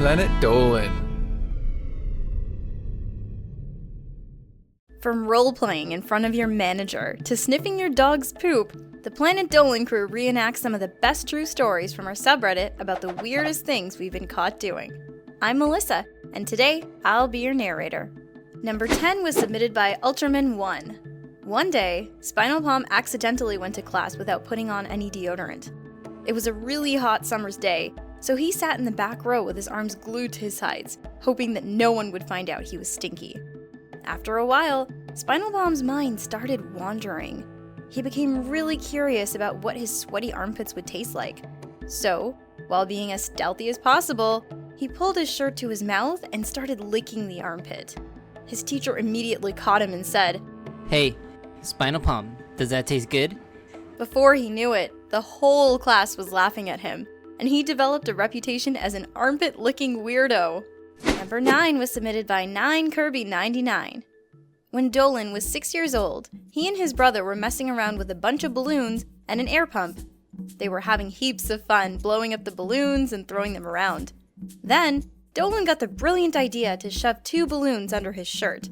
Planet Dolan. From role-playing in front of your manager to sniffing your dog's poop, the Planet Dolan crew reenacts some of the best true stories from our subreddit about the weirdest things we've been caught doing. I'm Melissa, and today I'll be your narrator. Number 10 was submitted by Ultraman1. One day, Spinal Palm accidentally went to class without putting on any deodorant. It was a really hot summer's day, so he sat in the back row with his arms glued to his sides, hoping that no one would find out he was stinky. After a while, Spinal Palm's mind started wandering. He became really curious about what his sweaty armpits would taste like. So, while being as stealthy as possible, he pulled his shirt to his mouth and started licking the armpit. His teacher immediately caught him and said, "Hey, Spinal Palm, does that taste good?" Before he knew it, the whole class was laughing at him, and he developed a reputation as an armpit-licking weirdo. Number 9 was submitted by 9Kirby99. When Dolan was 6 years old, he and his brother were messing around with a bunch of balloons and an air pump. They were having heaps of fun blowing up the balloons and throwing them around. Then, Dolan got the brilliant idea to shove 2 balloons under his shirt.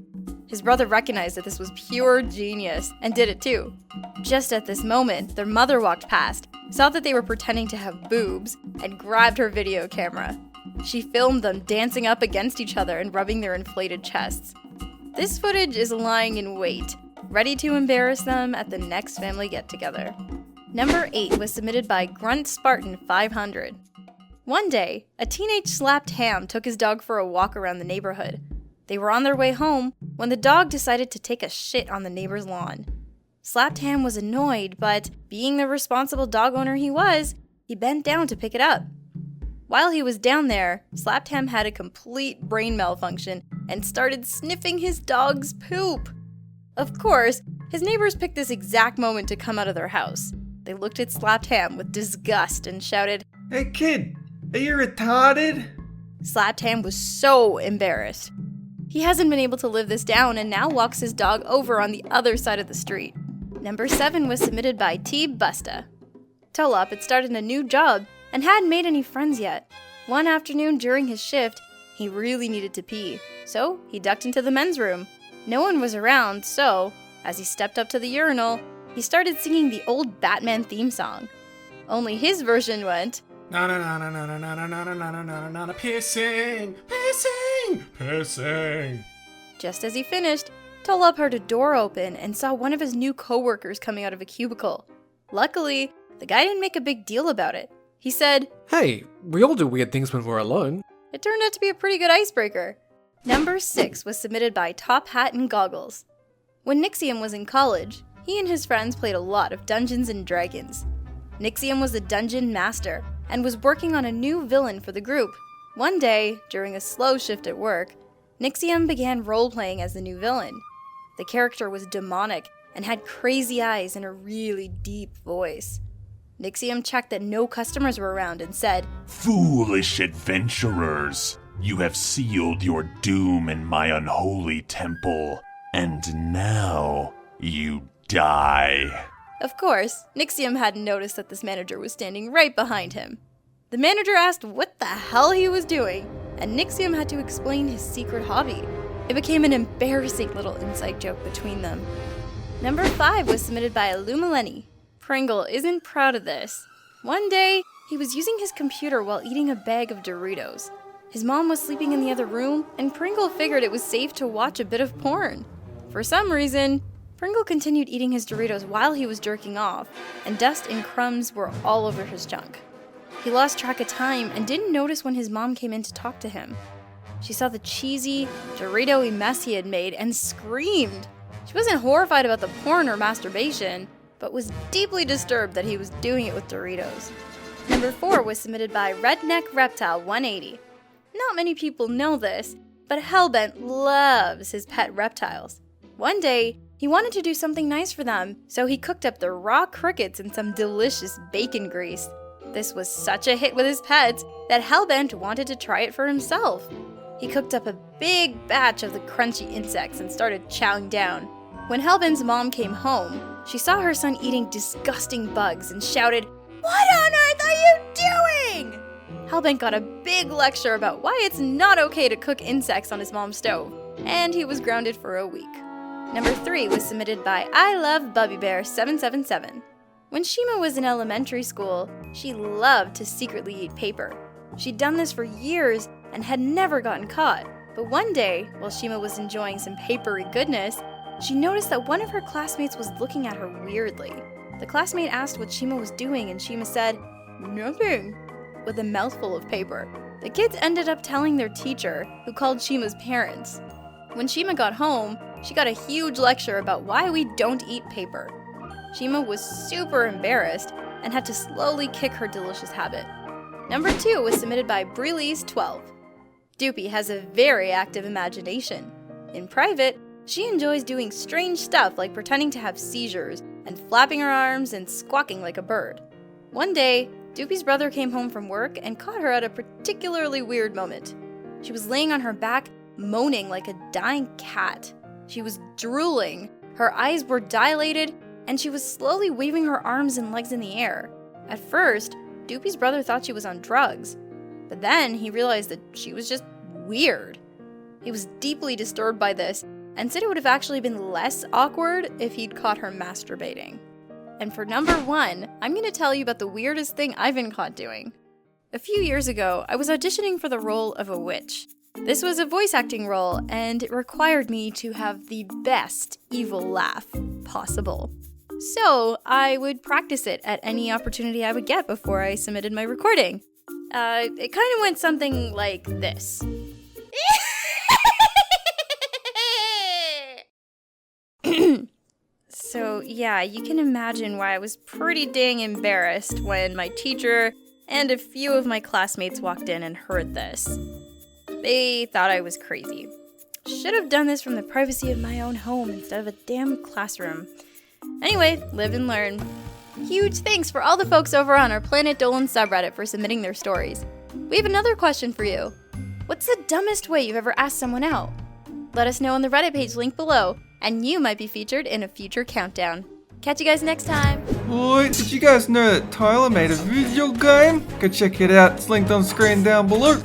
His brother recognized that this was pure genius and did it too. Just at this moment, their mother walked past, saw that they were pretending to have boobs, and grabbed her video camera. She filmed them dancing up against each other and rubbing their inflated chests. This footage is lying in wait, ready to embarrass them at the next family get-together. Number 8 was submitted by Gruntspartan 500. One day, a teenage slapped ham took his dog for a walk around the neighborhood. They were on their way home when the dog decided to take a shit on the neighbor's lawn. Slapped ham was annoyed, but being the responsible dog owner he was, he bent down to pick it up. While he was down there, Slapped Ham had a complete brain malfunction and started sniffing his dog's poop. Of course, his neighbors picked this exact moment to come out of their house. They looked at Slapped Ham with disgust and shouted, Hey kid, are you retarded? Slapped Ham was so embarrassed. He hasn't been able to live this down and now walks his dog over on the other side of the street. Number 7 was submitted by TBustah. Tolop had started a new job and hadn't made any friends yet. One afternoon during his shift, he really needed to pee, so he ducked into the men's room. No one was around, so, as he stepped up to the urinal, he started singing the old Batman theme song. Only his version went, Na na na na na na na na na na na na na na pissing, pissing, pissing. Just as he finished, Tolop heard a door open and saw one of his new coworkers coming out of a cubicle. Luckily, the guy didn't make a big deal about it. He said, Hey, we all do weird things when we're alone. It turned out to be a pretty good icebreaker. Number 6 was submitted by tophatandgoggles. When Nixium was in college, he and his friends played a lot of Dungeons and Dragons. Nixium was a dungeon master and was working on a new villain for the group. One day, during a slow shift at work, Nixium began role-playing as the new villain. The character was demonic and had crazy eyes and a really deep voice. Nixium checked that no customers were around and said, "Foolish adventurers, you have sealed your doom in my unholy temple, and now you die." Of course, Nixium hadn't noticed that this manager was standing right behind him. The manager asked what the hell he was doing, and Nixium had to explain his secret hobby. It became an embarrassing little inside joke between them. Number 5 was submitted by Illumilenny. Pringle isn't proud of this. One day, he was using his computer while eating a bag of Doritos. His mom was sleeping in the other room, and Pringle figured it was safe to watch a bit of porn. For some reason, Pringle continued eating his Doritos while he was jerking off, and dust and crumbs were all over his junk. He lost track of time and didn't notice when his mom came in to talk to him. She saw the cheesy, Dorito-y mess he had made and screamed. She wasn't horrified about the porn or masturbation, but was deeply disturbed that he was doing it with Doritos. Number 4 was submitted by Redneckreptile 180. Not many people know this, but Hellbent loves his pet reptiles. One day, he wanted to do something nice for them, so he cooked up the raw crickets in some delicious bacon grease. This was such a hit with his pets that Hellbent wanted to try it for himself. He cooked up a big batch of the crunchy insects and started chowing down. When Hellbent's mom came home, she saw her son eating disgusting bugs and shouted, "What on earth are you doing?" Hellbank got a big lecture about why it's not okay to cook insects on his mom's stove, and he was grounded for a week. Number 3 was submitted by I Love Bubby Bear 777. When Shima was in elementary school, she loved to secretly eat paper. She'd done this for years and had never gotten caught. But one day, while Shima was enjoying some papery goodness, she noticed that one of her classmates was looking at her weirdly. The classmate asked what Shima was doing, and Shima said, "Nothing," with a mouthful of paper. The kids ended up telling their teacher, who called Shima's parents. When Shima got home, she got a huge lecture about why we don't eat paper. Shima was super embarrassed and had to slowly kick her delicious habit. Number 2 was submitted by brleise 12. Doopy has a very active imagination. In private, she enjoys doing strange stuff like pretending to have seizures and flapping her arms and squawking like a bird. One day, Doopy's brother came home from work and caught her at a particularly weird moment. She was laying on her back, moaning like a dying cat. She was drooling, her eyes were dilated, and she was slowly waving her arms and legs in the air. At first, Doopy's brother thought she was on drugs, but then he realized that she was just weird. He was deeply disturbed by this and said it would have actually been less awkward if he'd caught her masturbating. And for number 1, I'm going to tell you about the weirdest thing I've been caught doing. A few years ago, I was auditioning for the role of a witch. This was a voice acting role, and it required me to have the best evil laugh possible. So I would practice it at any opportunity I would get before I submitted my recording. It kind of went something like this. So yeah, you can imagine why I was pretty dang embarrassed when my teacher and a few of my classmates walked in and heard this. They thought I was crazy. Should have done this from the privacy of my own home instead of a damn classroom. Anyway, live and learn. Huge thanks for all the folks over on our Planet Dolan subreddit for submitting their stories. We have another question for you. What's the dumbest way you've ever asked someone out? Let us know on the Reddit page linked below, and you might be featured in a future countdown. Catch you guys next time. Boy, did you guys know that Tyler made a video game? Go check it out, it's linked on screen down below.